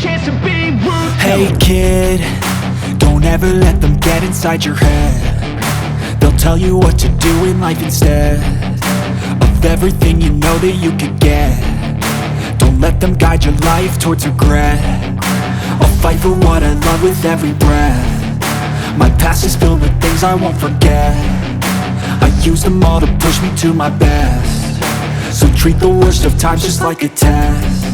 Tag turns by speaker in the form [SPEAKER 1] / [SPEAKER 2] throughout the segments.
[SPEAKER 1] chance to be ruthless.
[SPEAKER 2] Hey kid, don't ever let them get inside your head. They'll tell you what to do in life instead of everything you know that you could get. Don't let them guide your life towards regret. I'll fight for what I love with every breath. My past is filled with things I won't forget. I use them all to push me to my best. So treat the worst of times just like a test.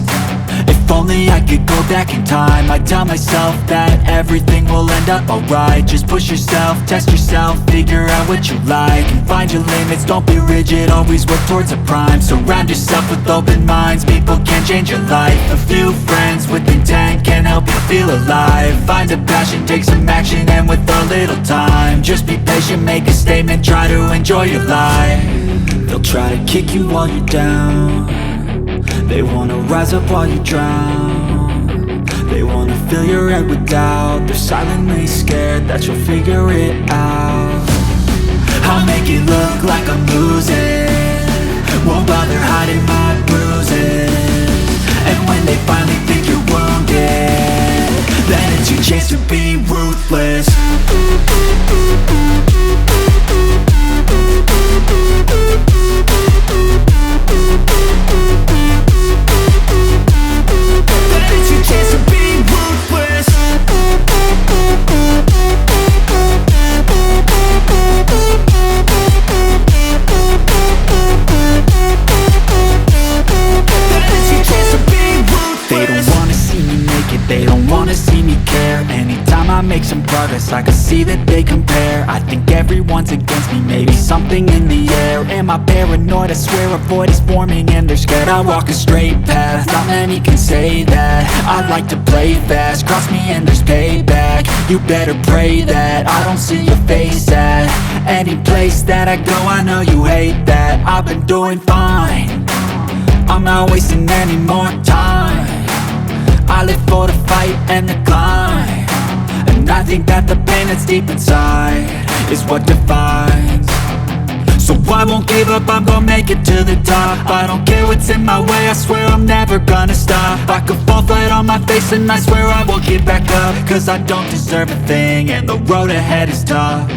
[SPEAKER 2] If only I could go back in time, I'd tell myself that everything will end up alright. Just push yourself, test yourself, figure out what you like, and find your limits, don't be rigid, always work towards a prime. Surround yourself with open minds, people can change your life. A few friends with intent can help you feel alive. Find a passion, take some action, and with a little time, just be patient, make a statement, try to enjoy your life. They'll try to kick you while you're down. They wanna rise up while you drown. They wanna fill your head with doubt. They're silently scared that you'll figure it out. I'll make it look like I'm losing, won't bother hiding my bruises. And when they finally think you're wounded, then it's your chance to be ruthless. They don't wanna see me care. Anytime I make some progress, I can see that they compare. I think everyone's against me, maybe something in the air. Am I paranoid? I swear a void is forming and they're scared. I walk a straight path, not many can say that. I like to play fast, cross me and there's payback. You better pray that I don't see your face at any place that I go. I know you hate that. I've been doing fine, I'm not wasting any more time. I live for the fight and the climb, and I think that the pain that's deep inside is what defines. So I won't give up, I'm gonna make it to the top. I don't care what's in my way, I swear I'm never gonna stop. I could fall flat on my face and I swear I won't get back up, cause I don't deserve a thing and the road ahead is tough.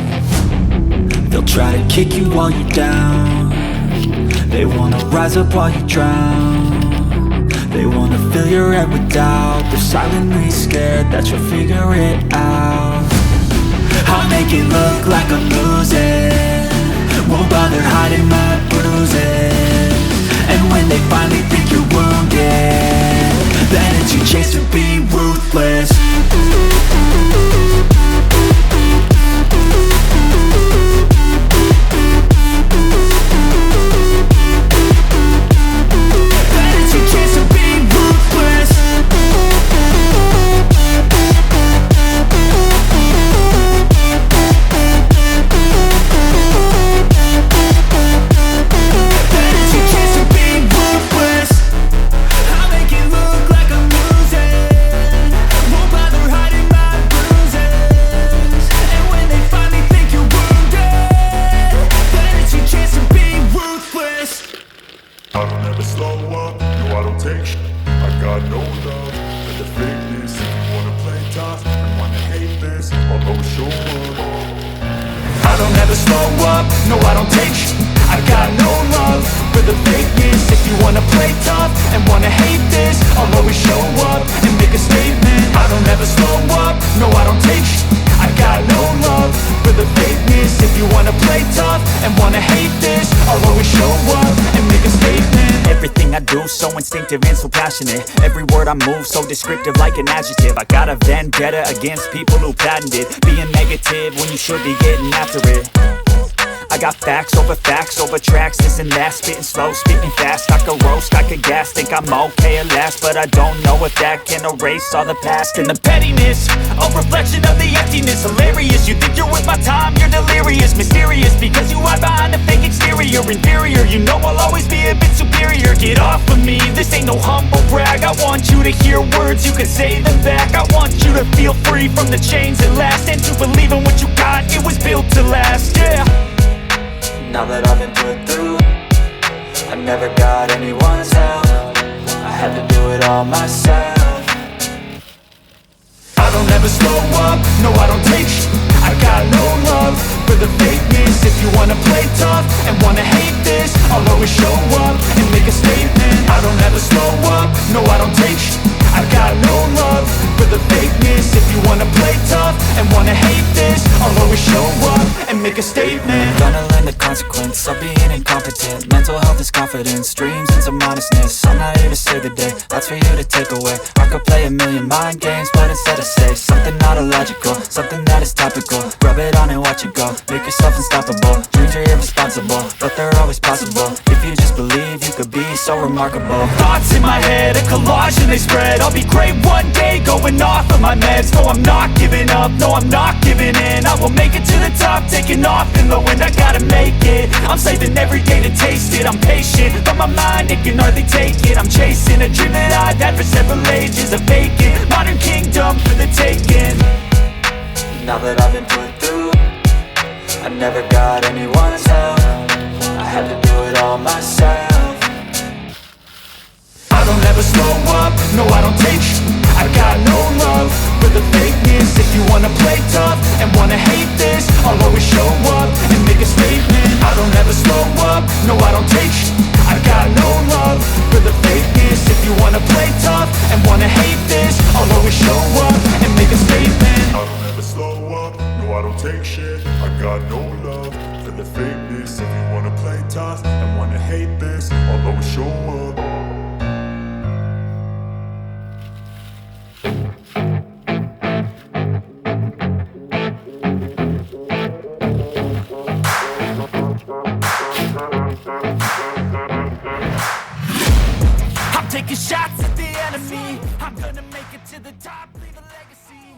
[SPEAKER 2] They'll try to kick you while you're down. They wanna rise up while you drown. They wanna fill your head with doubt. They're silently scared that you'll figure it out. I'll make it look like I'm losing, won't bother hiding my bruises. And when they finally think you're wounded, then it's your chance to be ruthless.
[SPEAKER 3] I don't ever slow up, no I don't take sh**. I got no love for the fakeness. If you wanna play tough and wanna hate this, I'll always show up.
[SPEAKER 2] I don't ever slow up, no I don't take sh**. I got no love for the fakeness. If you wanna play tough and wanna hate this, I'll always show up and make a statement. I don't ever slow up, no I don't take sh**. I got no love for the fakeness. If you wanna play tough and wanna hate this, I'll always show up and make a statement. Everything I do so instinctive and so passionate. Every word I move so descriptive like an adjective. I got a vendetta against people who patented being negative when you should be getting after it. I got facts over tracks, this and that. Spitting slow, spitting fast. I could roast, I could gas. Think I'm okay at last, but I don't know if that can erase all the past. And the pettiness, a reflection of the emptiness. Hilarious, you think you're worth my time, you're delirious. Mysterious, because you hide behind a fake exterior. Inferior, you know I'll always be a bit superior. Get off of me, this ain't no humble brag. I want you to hear words, you can say them back. I want you to feel free from the chains that last, and to believe in what you got, it was built to last, yeah. Now that I've been put through, I never got anyone's help. I had to do it all myself. I don't ever slow up, no I don't take sh*t. I got no love for the fakeness. If you wanna play tough and wanna hate this, I'll always show up and make a statement. I don't ever slow up, no I don't take sh*t. I got no love for the fakeness. If you wanna play tough and wanna hate this, I'll always show up and make a statement.
[SPEAKER 1] Gonna learn the consequence of being incompetent. Mental health is confidence, dreams and some honestness. I'm not here to save the day, that's for you to take away. I could play a million mind games, but instead I say something not illogical, something that is topical. Rub it on and watch it go, make yourself unstoppable. Dreams are irresponsible, but they're always possible. If you just believe, you could be so remarkable.
[SPEAKER 2] Thoughts in my head, a collage and they spread. I'll be great one day, going off of my meds. No, I'm not giving up, no, I'm not giving in. I will make it to the top, taking off in the wind. I gotta make it, I'm saving every day to taste it. I'm patient, but my mind, it can hardly take it. I'm chasing a dream that I've had for several ages. A vacant, modern kingdom for the taking.
[SPEAKER 1] Now that I've been put through, I never got anyone's help. I had to do it all myself.
[SPEAKER 2] I don't ever slow up, no I don't take sh*t. I got no love for the fakeness. If you wanna play tough and wanna hate this, I'll always show up and make a statement. I don't ever slow up, no I don't take sh*t. I got no love for the fakeness. If you wanna play tough and wanna hate this, I'll always show up and make a statement.
[SPEAKER 3] I don't ever slow up, no I don't take shit. I got no love for the fakeness. If you wanna play tough and wanna hate this, I'll always show up.
[SPEAKER 2] I'm taking shots at the enemy. I'm gonna make it to the top, leave a legacy.